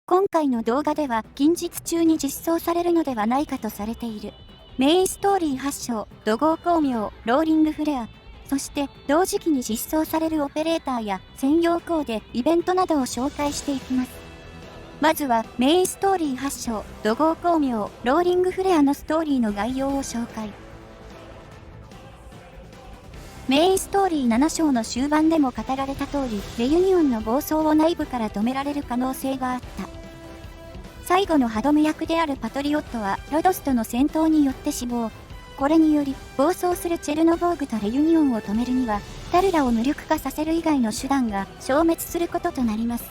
今回の動画では近日中に実装されるのではないかとされているメインストーリー8章、怒号光明、ローリングフレア、そして同時期に実装されるオペレーターや専用コーデ、イベントなどを紹介していきます。まずはメインストーリー8章、怒号光明、ローリングフレアのストーリーの概要を紹介。メインストーリー7章の終盤でも語られた通り、レユニオンの暴走を内部から止められる可能性があった。最後の歯止め役であるパトリオットはロドスとの戦闘によって死亡。これにより、暴走するチェルノボーグとレユニオンを止めるには、タルラを無力化させる以外の手段が消滅することとなります。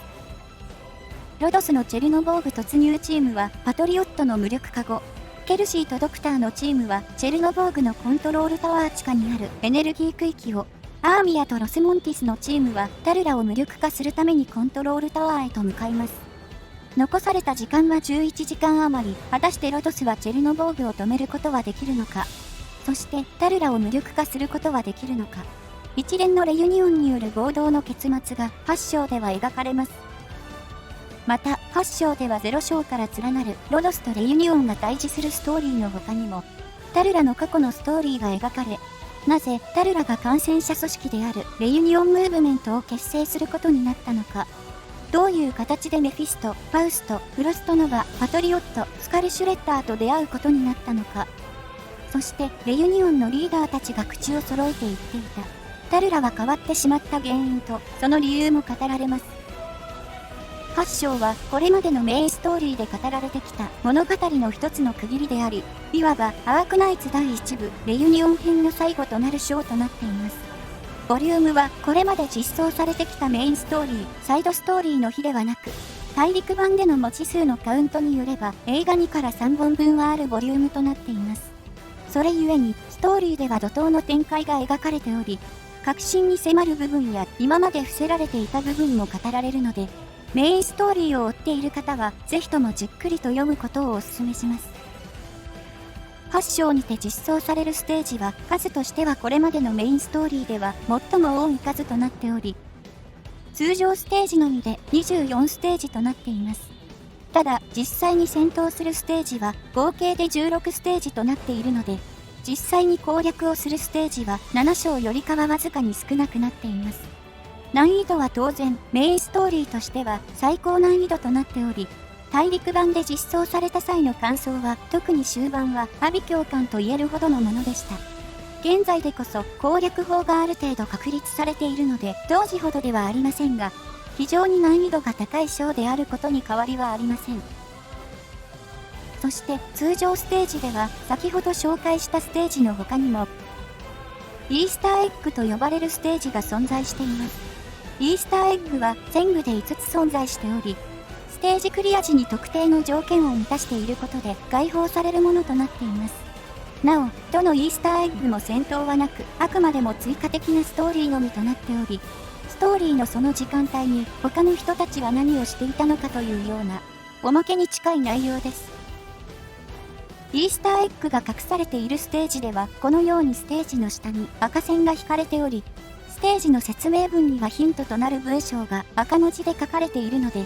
ロドスのチェルノボーグ突入チームはパトリオットの無力化後、ケルシーとドクターのチームはチェルノボーグのコントロールタワー地下にあるエネルギー区域を、アーミアとロスモンティスのチームはタルラを無力化するためにコントロールタワーへと向かいます。残された時間は11時間余り、果たしてロドスはチェルノボーグを止めることはできるのか、そしてタルラを無力化することはできるのか。一連のレユニオンによる暴動の結末が8章では描かれます。また、8章では0章から連なるロドスとレユニオンが対峙するストーリーの他にも、タルラの過去のストーリーが描かれ、なぜタルラが感染者組織であるレユニオンムーブメントを結成することになったのか、どういう形でメフィスト、ファウスト、フロストノバ、パトリオット、スカルシュレッダーと出会うことになったのか、そしてレユニオンのリーダーたちが口を揃えて言っていた、タルラは変わってしまった原因とその理由も語られます。8章はこれまでのメインストーリーで語られてきた物語の一つの区切りであり、いわばアークナイツ第1部レユニオン編の最後となる章となっています。ボリュームはこれまで実装されてきたメインストーリー、サイドストーリーの比ではなく、大陸版での文字数のカウントによれば映画2から3本分はあるボリュームとなっています。それゆえにストーリーでは怒涛の展開が描かれており、核心に迫る部分や今まで伏せられていた部分も語られるので、メインストーリーを追っている方はぜひともじっくりと読むことをお勧めします。8章にて実装されるステージは数としてはこれまでのメインストーリーでは最も多い数となっており、通常ステージのみで24ステージとなっています。ただ実際に戦闘するステージは合計で16ステージとなっているので、実際に攻略をするステージは7章よりかはわずかに少なくなっています。難易度は当然メインストーリーとしては最高難易度となっており、大陸版で実装された際の感想は特に終盤は阿鼻叫喚と言えるほどのものでした。現在でこそ攻略法がある程度確立されているので当時ほどではありませんが、非常に難易度が高い章であることに変わりはありません。そして通常ステージでは先ほど紹介したステージの他にもイースターエッグと呼ばれるステージが存在しています。イースターエッグは全部で5つ存在しており、ステージクリア時に特定の条件を満たしていることで解放されるものとなっています。なお、どのイースターエッグも戦闘はなく、あくまでも追加的なストーリーのみとなっており、ストーリーのその時間帯に他の人たちは何をしていたのかというような、おまけに近い内容です。イースターエッグが隠されているステージでは、このようにステージの下に赤線が引かれており、ステージの説明文にはヒントとなる文章が赤文字で書かれているので、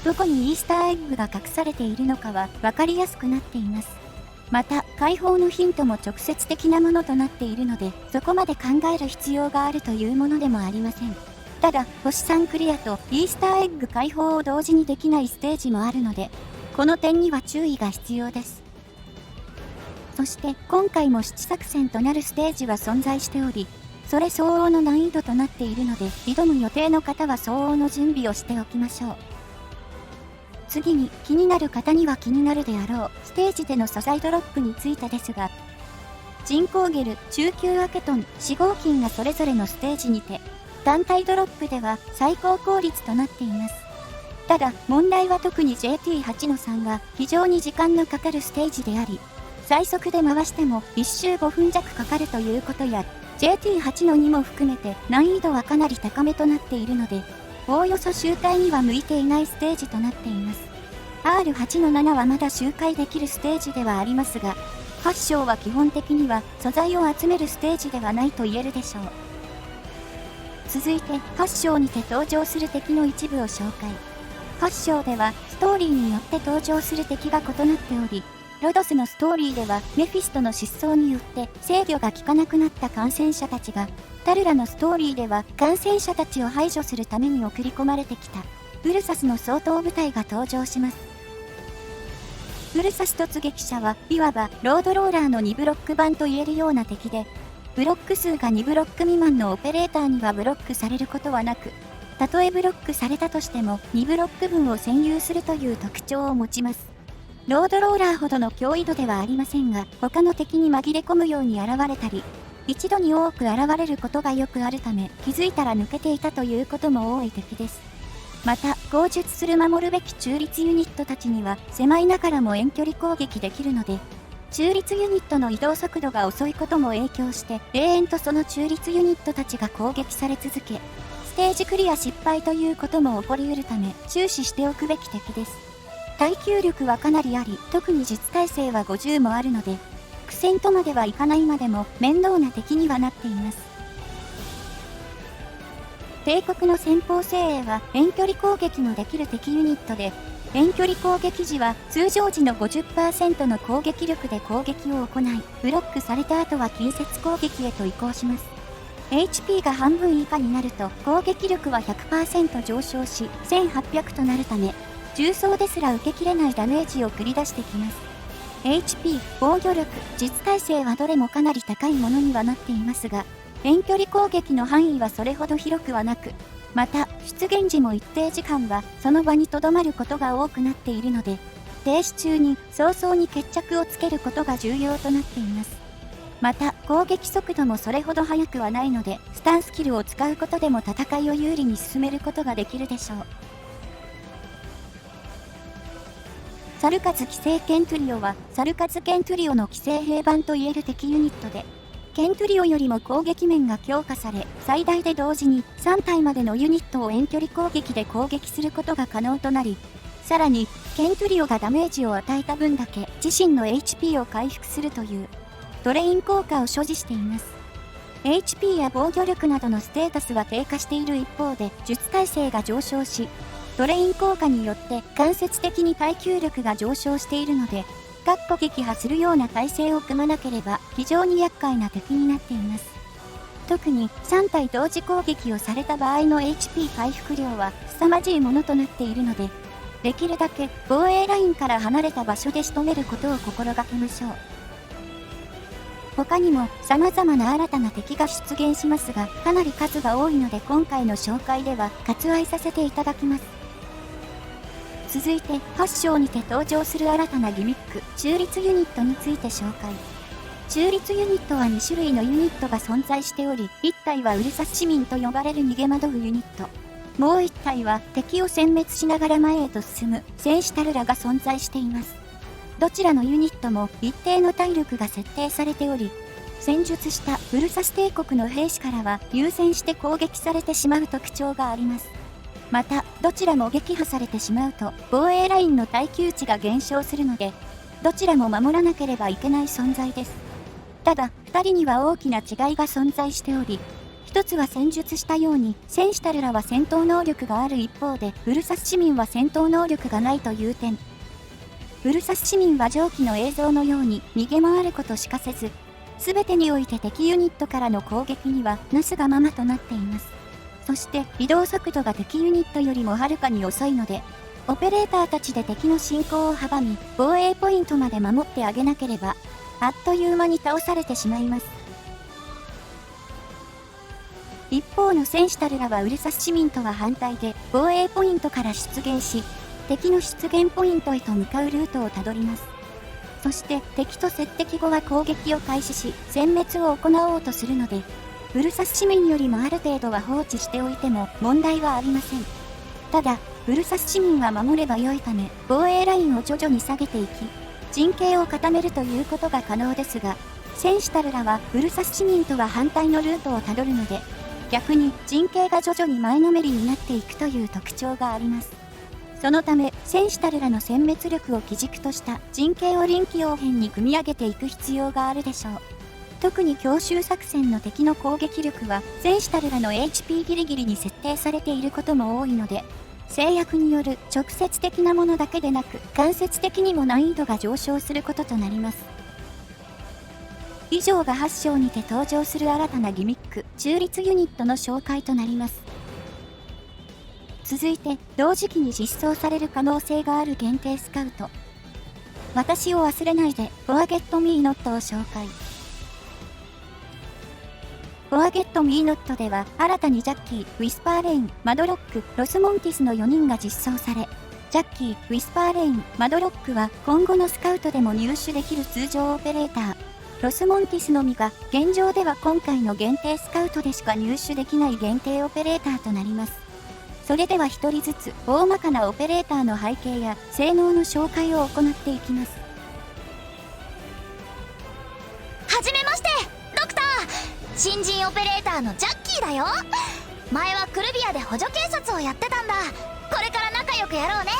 どこにイースターエッグが隠されているのかは分かりやすくなっています。また、解放のヒントも直接的なものとなっているので、そこまで考える必要があるというものでもありません。ただ、星3クリアとイースターエッグ解放を同時にできないステージもあるので、この点には注意が必要です。そして今回も7作戦となるステージは存在しており、それ相応の難易度となっているので、挑む予定の方は相応の準備をしておきましょう。次に気になる方には気になるであろうステージでの素材ドロップについてですが、人工ゲル、中級アケトン、4号金がそれぞれのステージにて、団体ドロップでは最高効率となっています。ただ問題は特に JT8-3 は非常に時間のかかるステージであり、最速で回しても1周5分弱かかるということや、JT8-2 も含めて難易度はかなり高めとなっているので、おおよそ周回には向いていないステージとなっています。R8-7 はまだ周回できるステージではありますが、8章は基本的には素材を集めるステージではないと言えるでしょう。続いて8章にて登場する敵の一部を紹介。8章ではストーリーによって登場する敵が異なっており、ロドスのストーリーではメフィストの失踪によって制御が効かなくなった感染者たちが、タルラのストーリーでは感染者たちを排除するために送り込まれてきたウルサスの掃討部隊が登場します。ウルサス突撃者はいわばロードローラーの2ブロック版と言えるような敵で、ブロック数が2ブロック未満のオペレーターにはブロックされることはなく、たとえブロックされたとしても2ブロック分を占有するという特徴を持ちます。ロードローラーほどの脅威度ではありませんが、他の敵に紛れ込むように現れたり、一度に多く現れることがよくあるため、気づいたら抜けていたということも多い敵です。また、口述する守るべき中立ユニットたちには、狭いながらも遠距離攻撃できるので、中立ユニットの移動速度が遅いことも影響して、永遠とその中立ユニットたちが攻撃され続け、ステージクリア失敗ということも起こり得るため、注視しておくべき敵です。耐久力はかなりあり、特に実耐性は50もあるので、苦戦とまではいかないまでも面倒な敵にはなっています。帝国の先鋒精鋭は遠距離攻撃のできる敵ユニットで、遠距離攻撃時は通常時の 50% の攻撃力で攻撃を行い、ブロックされた後は近接攻撃へと移行します。HP が半分以下になると攻撃力は 100% 上昇し、1800となるため、重装ですら受けきれないダメージを繰り出してきます。HP、防御力、実耐性はどれもかなり高いものにはなっていますが、遠距離攻撃の範囲はそれほど広くはなく、また、出現時も一定時間はその場に留まることが多くなっているので、停止中に早々に決着をつけることが重要となっています。また、攻撃速度もそれほど速くはないので、スタンスキルを使うことでも戦いを有利に進めることができるでしょう。サルカズ騎聖ケントゥリオは、サルカズケントゥリオの騎聖兵版といえる敵ユニットで、ケントゥリオよりも攻撃面が強化され、最大で同時に3体までのユニットを遠距離攻撃で攻撃することが可能となり、さらに、ケントゥリオがダメージを与えた分だけ自身の HP を回復するという、トレイン効果を所持しています。HP や防御力などのステータスは低下している一方で、術耐性が上昇し、トレイン効果によって間接的に耐久力が上昇しているので、撃破するような体制を組まなければ非常に厄介な敵になっています。特に3体同時攻撃をされた場合の HP 回復量は凄まじいものとなっているので、できるだけ防衛ラインから離れた場所で仕留めることを心がけましょう。他にも様々な新たな敵が出現しますが、かなり数が多いので今回の紹介では割愛させていただきます。続いて8章にて登場する新たなギミック、中立ユニットについて紹介。中立ユニットは2種類のユニットが存在しており、1体はウルサス市民と呼ばれる逃げ惑うユニット。もう1体は敵を殲滅しながら前へと進む戦士タルラが存在しています。どちらのユニットも一定の体力が設定されており、戦術したウルサス帝国の兵士からは優先して攻撃されてしまう特徴があります。また、どちらも撃破されてしまうと、防衛ラインの耐久値が減少するので、どちらも守らなければいけない存在です。ただ、2人には大きな違いが存在しており、一つは戦術したように、戦士タルラは戦闘能力がある一方で、ウルサス市民は戦闘能力がないという点。ウルサス市民は上記の映像のように逃げ回ることしかせず、すべてにおいて敵ユニットからの攻撃にはなすがままとなっています。そして移動速度が敵ユニットよりもはるかに遅いので、オペレーターたちで敵の進行を阻み、防衛ポイントまで守ってあげなければ、あっという間に倒されてしまいます。一方の戦士タルラはウルサス市民とは反対で、防衛ポイントから出現し、敵の出現ポイントへと向かうルートをたどります。そして敵と接敵後は攻撃を開始し、殲滅を行おうとするので、ウルサス市民よりもある程度は放置しておいても問題はありません。ただ、ウルサス市民は守れば良いため、防衛ラインを徐々に下げていき、陣形を固めるということが可能ですが、戦士タルラはウルサス市民とは反対のルートをたどるので、逆に陣形が徐々に前のめりになっていくという特徴があります。そのため、戦士タルラの殲滅力を基軸とした陣形を臨機応変に組み上げていく必要があるでしょう。特に強襲作戦の敵の攻撃力は戦士タルラの HP ギリギリに設定されていることも多いので、制約による直接的なものだけでなく、間接的にも難易度が上昇することとなります。以上が8章にて登場する新たなギミック、中立ユニットの紹介となります。続いて、同時期に実装される可能性がある限定スカウト。私を忘れないで、Forget Me Not を紹介。Forget Me Not では、新たにジャッキー、ウィスパーレイン、マドロック、ロスモンティスの4人が実装され、ジャッキー、ウィスパーレイン、マドロックは今後のスカウトでも入手できる通常オペレーター。ロスモンティスのみが、現状では今回の限定スカウトでしか入手できない限定オペレーターとなります。それでは一人ずつ、大まかなオペレーターの背景や性能の紹介を行っていきます。はじめまして、ドクター。新人オペレーターのジャッキーだよ。前はクルビアで補助警察をやってたんだ。これから仲良くやろうね。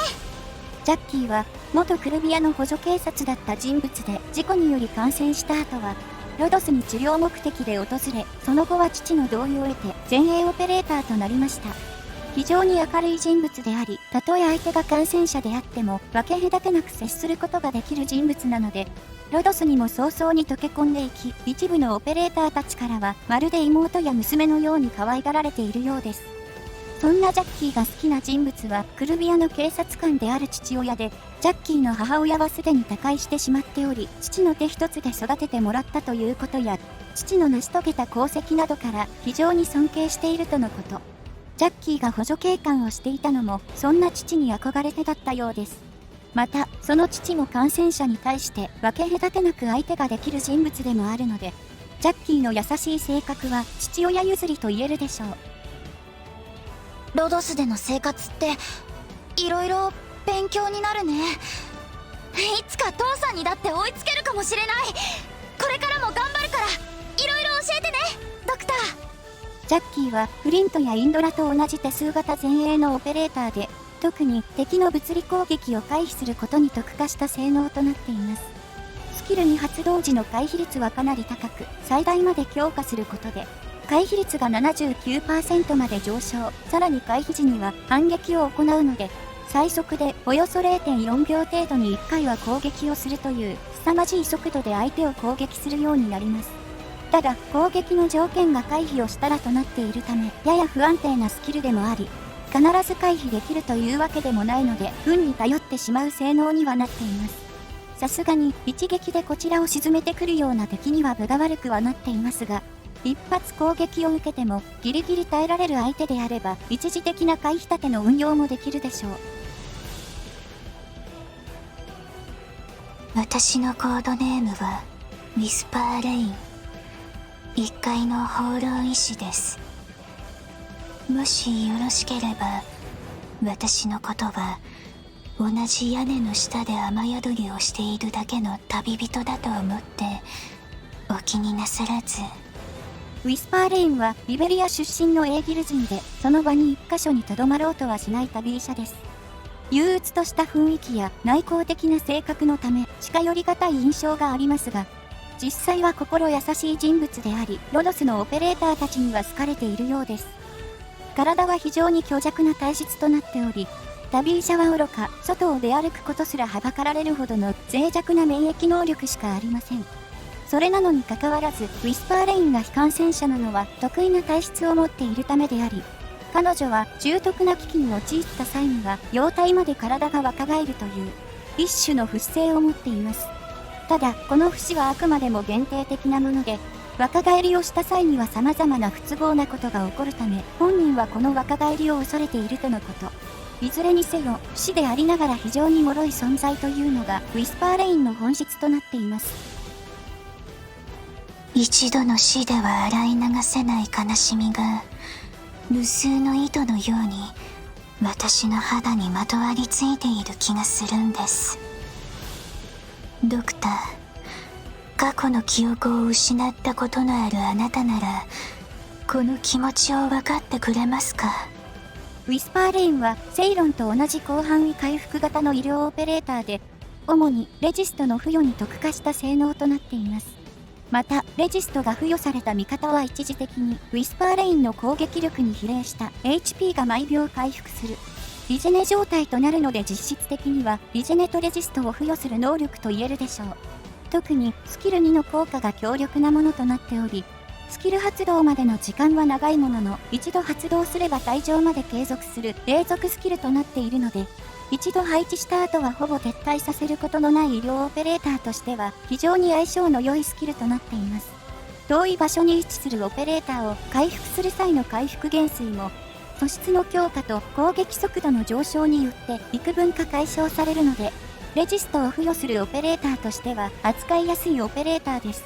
ジャッキーは、元クルビアの補助警察だった人物で、事故により感染した後は、ロドスに治療目的で訪れ、その後は父の同意を得て、前衛オペレーターとなりました。非常に明るい人物であり、たとえ相手が感染者であっても、分け隔てなく接することができる人物なので、ロドスにも早々に溶け込んでいき、一部のオペレーターたちからは、まるで妹や娘のように可愛がられているようです。そんなジャッキーが好きな人物は、クルビアの警察官である父親で、ジャッキーの母親はすでに他界してしまっており、父の手一つで育ててもらったということや、父の成し遂げた功績などから非常に尊敬しているとのこと。ジャッキーが補助警官をしていたのも、そんな父に憧れてだったようです。また、その父も感染者に対して分け隔てなく相手ができる人物でもあるので、ジャッキーの優しい性格は父親譲りと言えるでしょう。ロドスでの生活っていろいろ勉強になるね。いつか父さんにだって追いつけるかもしれない。これからも頑張るからいろいろ教えてね、ドクター。ジャッキーはフリントやインドラと同じ手数型前衛のオペレーターで、特に敵の物理攻撃を回避することに特化した性能となっています。スキル2発同時の回避率はかなり高く、最大まで強化することで、回避率が 79% まで上昇、さらに回避時には反撃を行うので、最速でおよそ 0.4 秒程度に1回は攻撃をするという、凄まじい速度で相手を攻撃するようになります。ただ、攻撃の条件が回避をしたらとなっているため、やや不安定なスキルでもあり、必ず回避できるというわけでもないので、運に頼ってしまう性能にはなっています。さすがに、一撃でこちらを沈めてくるような敵には分が悪くはなっていますが、一発攻撃を受けてもギリギリ耐えられる相手であれば一時的な回避立ての運用もできるでしょう。私のコードネームはウィスパーレイン。1階の放浪医師です。もしよろしければ私のことは同じ屋根の下で雨宿りをしているだけの旅人だと思ってお気になさらず。ウィスパーレインはリベリア出身のエーギル人で、その場に一箇所に留まろうとはしない旅医者です。憂鬱とした雰囲気や内向的な性格のため近寄りがたい印象がありますが、実際は心優しい人物であり、ロドスのオペレーターたちには好かれているようです。体は非常に強弱な体質となっており、旅医者は愚か、外を出歩くことすらはばかられるほどの脆弱な免疫能力しかありません。それなのにかかわらず、ウィスパーレインが非感染者なのは得意な体質を持っているためであり、彼女は重篤な危機に陥った際には、容体まで体が若返るという、一種の不死性を持っています。ただ、この不死はあくまでも限定的なもので、若返りをした際には様々な不都合なことが起こるため、本人はこの若返りを恐れているとのこと。いずれにせよ、不死でありながら非常に脆い存在というのが、ウィスパーレインの本質となっています。一度の死では洗い流せない悲しみが無数の糸のように私の肌にまとわりついている気がするんです。ドクター、過去の記憶を失ったことのあるあなたならこの気持ちを分かってくれますか？ウィスパーレインはセイロンと同じ広範囲回復型の医療オペレーターで、主にレジストの付与に特化した性能となっています。また、レジストが付与された味方は一時的にウィスパーレインの攻撃力に比例した HP が毎秒回復する。リジェネ状態となるので実質的にはリジェネとレジストを付与する能力と言えるでしょう。特にスキル2の効果が強力なものとなっており、スキル発動までの時間は長いものの、一度発動すれば退場まで継続する永続スキルとなっているので、一度配置した後はほぼ撤退させることのない医療オペレーターとしては非常に相性の良いスキルとなっています。遠い場所に位置するオペレーターを回復する際の回復減衰も、素質の強化と攻撃速度の上昇によって幾分か解消されるので、レジストを付与するオペレーターとしては扱いやすいオペレーターです。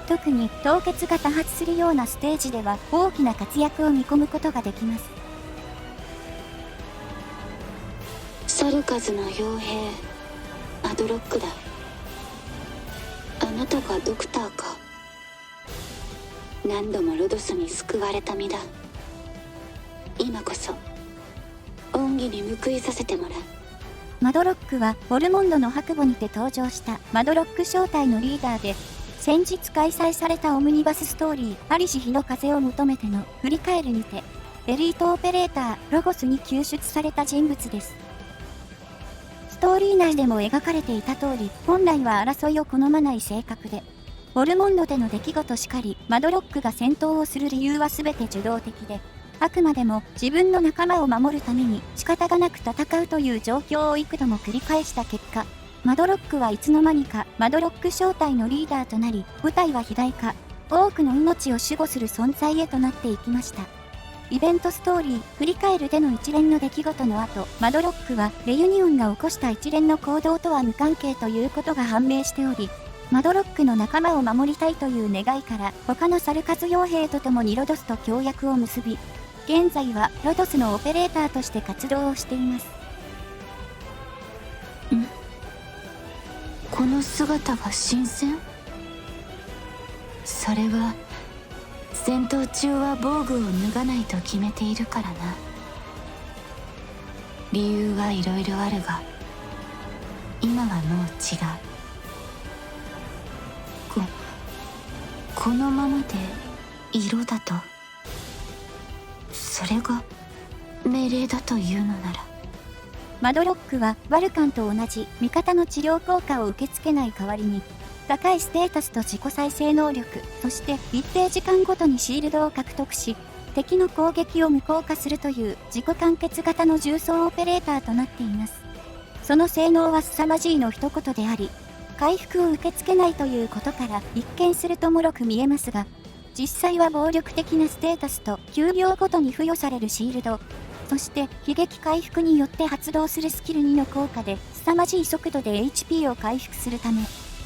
特に凍結が多発するようなステージでは大きな活躍を見込むことができます。サルカズの傭兵アドロックだ。あなたがドクターか。何度もロドスに救われた身だ。今こそ恩義に報いさせてもらう。マドロックはボルモンドの白母にて登場したマドロック小隊のリーダーで、先日開催されたオムニバスストーリー「アリシ日の風を求めて」の振り返るにてエリートオペレーターロゴスに救出された人物です。ストーリー内でも描かれていた通り、本来は争いを好まない性格で、ボルモンドでの出来事しかり、マドロックが戦闘をする理由は全て受動的で、あくまでも自分の仲間を守るために仕方がなく戦うという状況を幾度も繰り返した結果、マドロックはいつの間にかマドロック小隊のリーダーとなり、部隊は肥大化、多くの命を守護する存在へとなっていきました。イベントストーリー、振り返るでの一連の出来事の後、マドロックはレユニオンが起こした一連の行動とは無関係ということが判明しており、マドロックの仲間を守りたいという願いから、他のサルカズ傭兵と共にロドスと協約を結び、現在はロドスのオペレーターとして活動をしています。この姿が新鮮。それは戦闘中は防具を脱がないと決めているからな。理由はいろいろあるが、今はもう違う。このままで色だと、それが命令だというのなら。マドロックはバルカンと同じ味方の治療効果を受け付けない代わりに、高いステータスと自己再生能力、そして一定時間ごとにシールドを獲得し、敵の攻撃を無効化するという自己完結型の重装オペレーターとなっています。その性能は凄まじいの一言であり、回復を受け付けないということから一見すると脆く見えますが、実際は暴力的なステータスと9秒ごとに付与されるシールド、そして悲劇回復によって発動するスキル2の効果で凄まじい速度で HP を回復するため、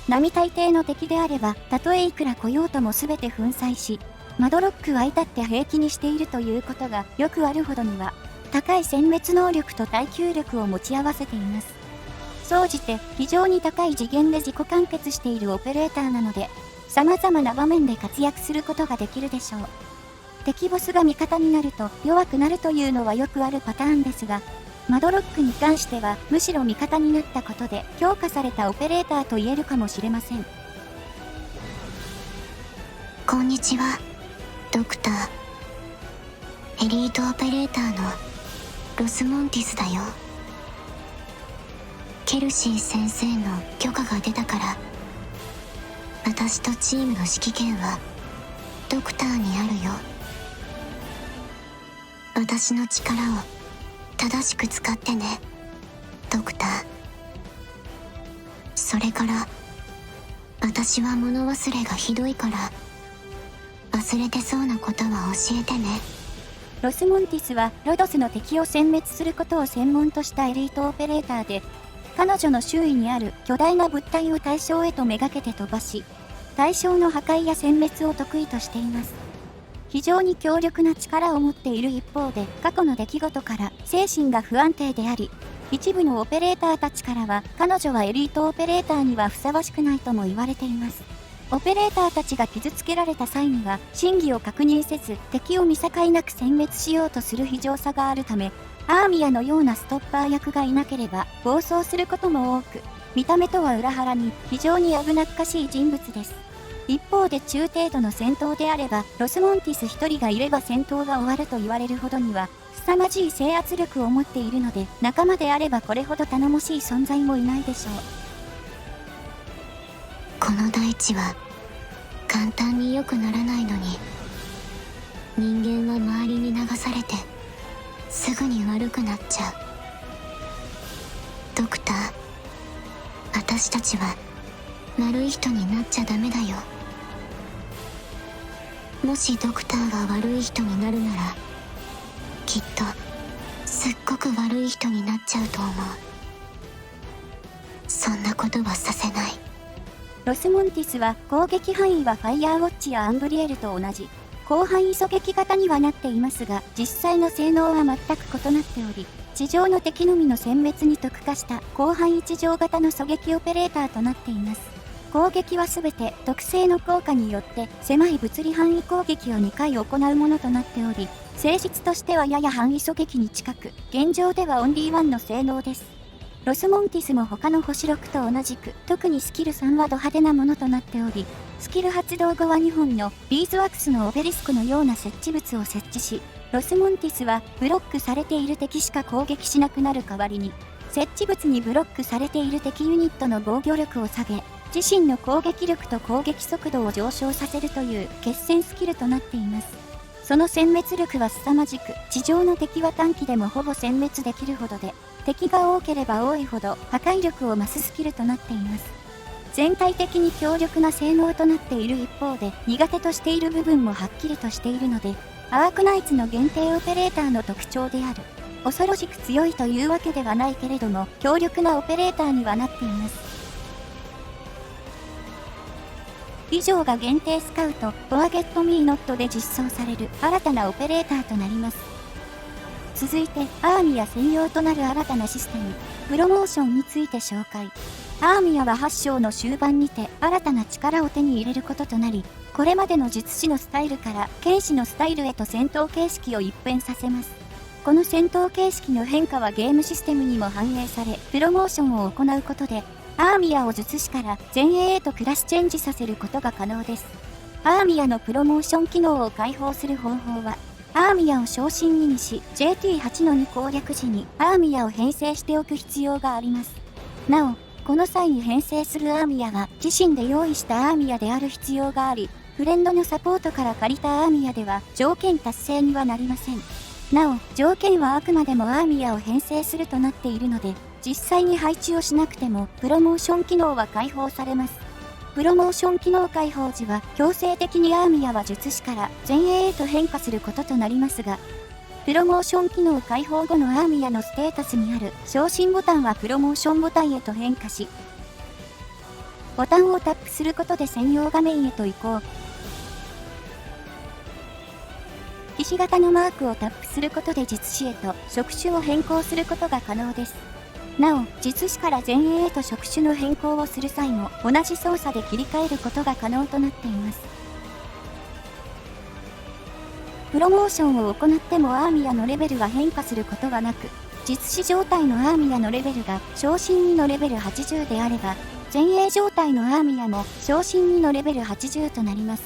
並大抵の敵であればたとえいくら来ようとも全て粉砕し、マドロックは至って平気にしているということがよくあるほどには、高い殲滅能力と耐久力を持ち合わせています。総じて非常に高い次元で自己完結しているオペレーターなので、様々な場面で活躍することができるでしょう。敵ボスが味方になると弱くなるというのはよくあるパターンですが、マドロックに関してはむしろ味方になったことで強化されたオペレーターと言えるかもしれません。こんにちは、ドクター。エリートオペレーターのロスモンティスだよ。ケルシー先生の許可が出たから、私とチームの指揮権はドクターにあるよ。私の力を正しく使ってね、ドクター。それから私は物忘れがひどいから、忘れてそうなことは教えてね。ロスモンティスはロドスの敵を殲滅することを専門としたエリートオペレーターで、彼女の周囲にある巨大な物体を対象へとめがけて飛ばし、対象の破壊や殲滅を得意としています。非常に強力な力を持っている一方で、過去の出来事から精神が不安定であり、一部のオペレーターたちからは彼女はエリートオペレーターにはふさわしくないとも言われています。オペレーターたちが傷つけられた際には真偽を確認せず敵を見境なく殲滅しようとする非常さがあるため、アーミアのようなストッパー役がいなければ暴走することも多く、見た目とは裏腹に非常に危なっかしい人物です。一方で中程度の戦闘であれば、ロスモンティス一人がいれば戦闘が終わると言われるほどには、凄まじい制圧力を持っているので、仲間であればこれほど頼もしい存在もいないでしょう。この大地は簡単に良くならないのに、人間は周りに流されてすぐに悪くなっちゃう。ドクター、私たちは悪い人になっちゃダメだよ。もしドクターが悪い人になるなら、きっとすっごく悪い人になっちゃうと思う。そんなことはさせない。ロスモンティスは攻撃範囲はファイヤーウォッチやアンブリエルと同じ広範囲狙撃型にはなっていますが、実際の性能は全く異なっており、地上の敵のみの殲滅に特化した広範囲地上型の狙撃オペレーターとなっています。攻撃はすべて特性の効果によって狭い物理範囲攻撃を2回行うものとなっており、性質としてはやや範囲狙撃に近く、現状ではオンリーワンの性能です。ロスモンティスも他の星6と同じく、特にスキル3はド派手なものとなっており、スキル発動後は2本のビーズワックスのオベリスクのような設置物を設置し、ロスモンティスはブロックされている敵しか攻撃しなくなる代わりに、設置物にブロックされている敵ユニットの防御力を下げ、自身の攻撃力と攻撃速度を上昇させるという決戦スキルとなっています。その殲滅力は凄まじく、地上の敵は短期でもほぼ殲滅できるほどで、敵が多ければ多いほど破壊力を増すスキルとなっています。全体的に強力な性能となっている一方で、苦手としている部分もはっきりとしているので、アークナイツの限定オペレーターの特徴である。恐ろしく強いというわけではないけれども、強力なオペレーターにはなっています。以上が限定スカウト、フォアゲットミーノットで実装される新たなオペレーターとなります。続いて、アーミヤ専用となる新たなシステム、プロモーションについて紹介。アーミヤは8章の終盤にて新たな力を手に入れることとなり、これまでの術師のスタイルから剣士のスタイルへと戦闘形式を一変させます。この戦闘形式の変化はゲームシステムにも反映され、プロモーションを行うことで、アーミヤを術師から前衛へとクラスチェンジさせることが可能です。アーミヤのプロモーション機能を解放する方法は、アーミヤを昇進2にし、JT8 の2攻略時にアーミヤを編成しておく必要があります。なお、この際に編成するアーミヤは自身で用意したアーミヤである必要があり、フレンドのサポートから借りたアーミヤでは条件達成にはなりません。なお、条件はあくまでもアーミヤを編成するとなっているので、実際に配置をしなくてもプロモーション機能は解放されます。プロモーション機能解放時は強制的にアーミヤは術師から前衛へと変化することとなりますが、プロモーション機能解放後のアーミヤのステータスにある昇進ボタンはプロモーションボタンへと変化し、ボタンをタップすることで専用画面へと移行。騎士型のマークをタップすることで術師へと職種を変更することが可能です。なお、術師から前衛へと職種の変更をする際も同じ操作で切り替えることが可能となっています。プロモーションを行ってもアーミヤのレベルが変化することはなく、術師状態のアーミヤのレベルが昇進2のレベル80であれば、前衛状態のアーミヤも昇進2のレベル80となります。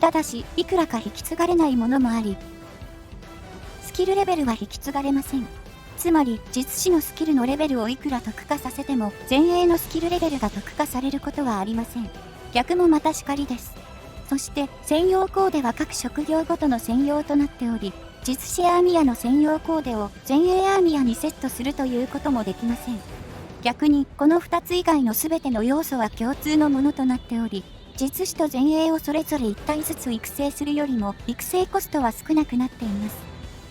ただし、いくらか引き継がれないものもあり、スキルレベルは引き継がれません。つまり、術師のスキルのレベルをいくら特化させても、前衛のスキルレベルが特化されることはありません。逆もまたしかりです。そして、専用コーデは各職業ごとの専用となっており、術師アーミヤの専用コーデを前衛アーミヤにセットするということもできません。逆に、この2つ以外の全ての要素は共通のものとなっており、術師と前衛をそれぞれ1体ずつ育成するよりも、育成コストは少なくなっています。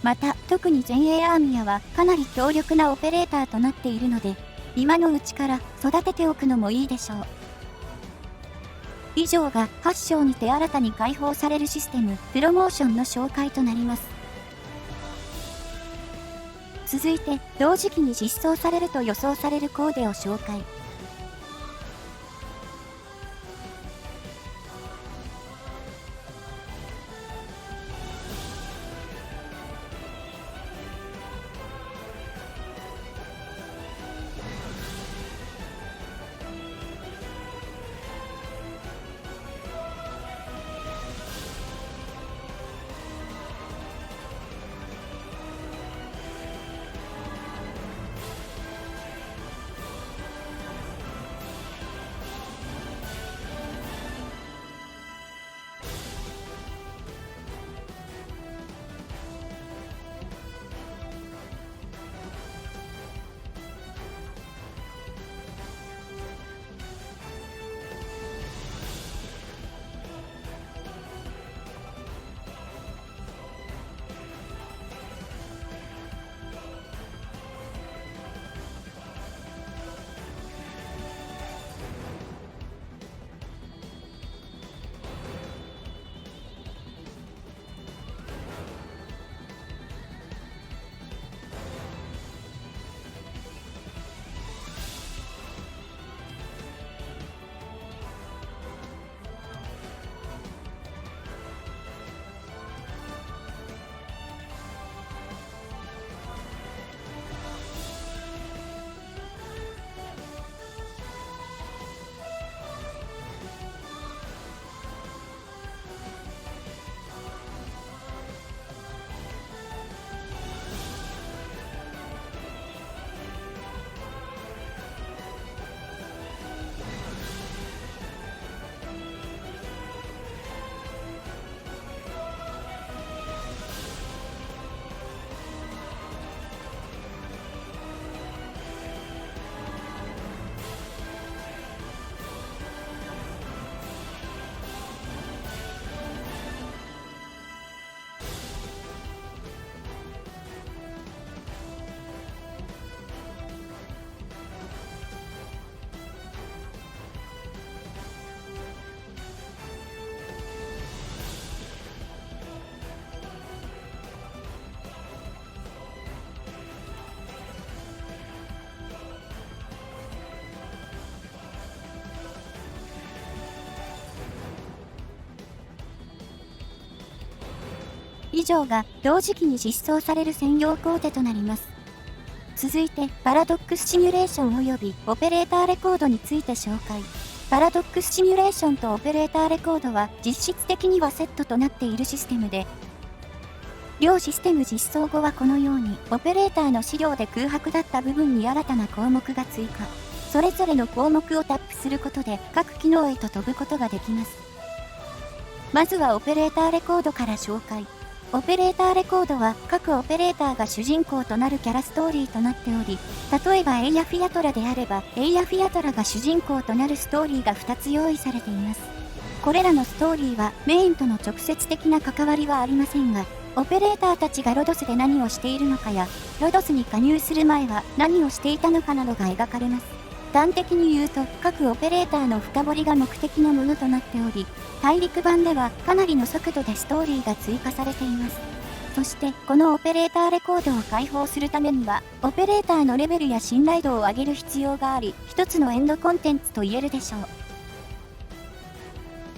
また、特に前衛アーミヤはかなり強力なオペレーターとなっているので、今のうちから育てておくのもいいでしょう。以上が8章にて新たに解放されるシステム、プロモーションの紹介となります。続いて、同時期に実装されると予想されるコーデを紹介。以上が同時期に実装される専用コーデとなります。続いて、パラドックスシミュレーション及びオペレーターレコードについて紹介。パラドックスシミュレーションとオペレーターレコードは実質的にはセットとなっているシステムで、両システム実装後はこのように、オペレーターの資料で空白だった部分に新たな項目が追加。それぞれの項目をタップすることで各機能へと飛ぶことができます。まずはオペレーターレコードから紹介。オペレーターレコードは各オペレーターが主人公となるキャラストーリーとなっており、例えばエイヤフィアトラであれば、エイヤフィアトラが主人公となるストーリーが2つ用意されています。これらのストーリーはメインとの直接的な関わりはありませんが、オペレーターたちがロドスで何をしているのかや、ロドスに加入する前は何をしていたのかなどが描かれます。端的に言うと、各オペレーターの深掘りが目的のものとなっており、大陸版ではかなりの速度でストーリーが追加されています。そして、このオペレーターレコードを開放するためには、オペレーターのレベルや信頼度を上げる必要があり、一つのエンドコンテンツと言えるでしょう。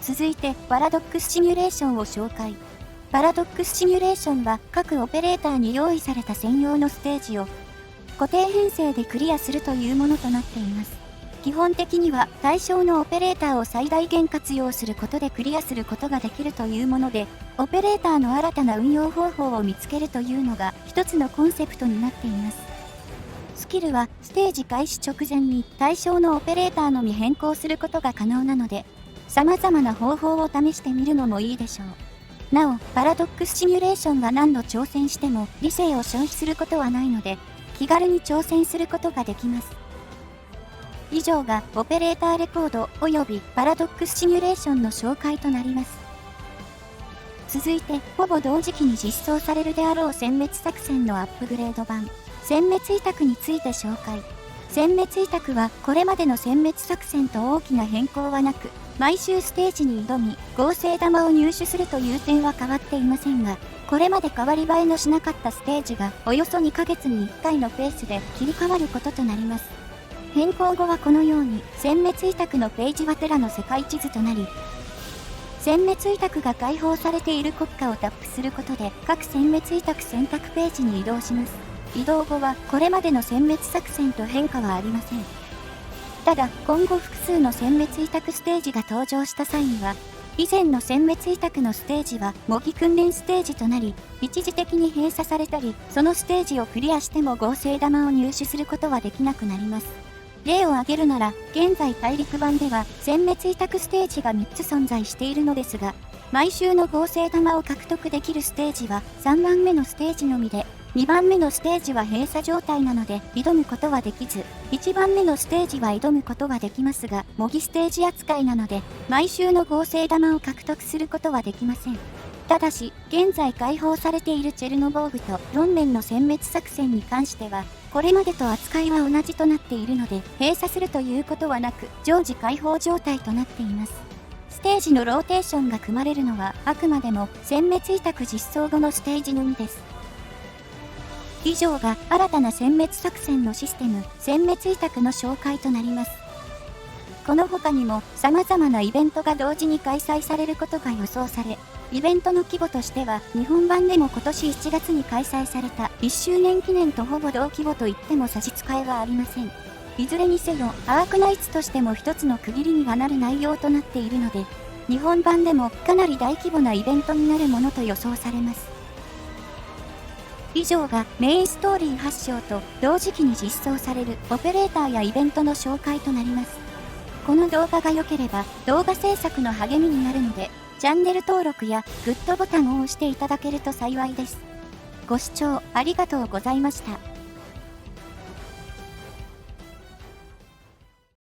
続いて、パラドックスシミュレーションを紹介。パラドックスシミュレーションは各オペレーターに用意された専用のステージを固定編成でクリアするというものとなっています。基本的には対象のオペレーターを最大限活用することでクリアすることができるというもので、オペレーターの新たな運用方法を見つけるというのが一つのコンセプトになっています。スキルはステージ開始直前に対象のオペレーターのみ変更することが可能なので、様々な方法を試してみるのもいいでしょう。なお、パラドックスシミュレーションは何度挑戦しても理性を消費することはないので、気軽に挑戦することができます。以上がオペレーターレコードおよびパラドックスシミュレーションの紹介となります。続いて、ほぼ同時期に実装されるであろう殲滅作戦のアップグレード版、殲滅委託について紹介。殲滅委託はこれまでの殲滅作戦と大きな変更はなく、毎週ステージに挑み、合成玉を入手するという点は変わっていませんが、これまで変わり映えのしなかったステージがおよそ2ヶ月に1回のペースで切り替わることとなります。変更後はこのように、殲滅委託のページはテラの世界地図となり、殲滅委託が開放されている国家をタップすることで、各殲滅委託選択ページに移動します。移動後は、これまでの殲滅作戦と変化はありません。ただ、今後複数の殲滅委託ステージが登場した際には、以前の殲滅委託のステージは模擬訓練ステージとなり、一時的に閉鎖されたり、そのステージをクリアしても合成玉を入手することはできなくなります。例を挙げるなら、現在大陸版では殲滅委託ステージが3つ存在しているのですが、毎週の合成玉を獲得できるステージは3番目のステージのみで、2番目のステージは閉鎖状態なので挑むことはできず、1番目のステージは挑むことができますが、模擬ステージ扱いなので、毎週の合成玉を獲得することはできません。ただし、現在開放されているチェルノボーグとロンメンの殲滅作戦に関しては、これまでと扱いは同じとなっているので、閉鎖するということはなく、常時開放状態となっています。ステージのローテーションが組まれるのは、あくまでも殲滅委託実装後のステージのみです。以上が新たな殲滅作戦のシステム、殲滅委託の紹介となります。この他にも様々なイベントが同時に開催されることが予想され、イベントの規模としては日本版でも今年1月に開催された1周年記念とほぼ同規模と言っても差し支えはありません。いずれにせよ、アークナイツとしても一つの区切りにはなる内容となっているので、日本版でもかなり大規模なイベントになるものと予想されます。以上がメインストーリー8章と同時期に実装されるオペレーターやイベントの紹介となります。この動画が良ければ動画制作の励みになるので、チャンネル登録やグッドボタンを押していただけると幸いです。ご視聴ありがとうございました。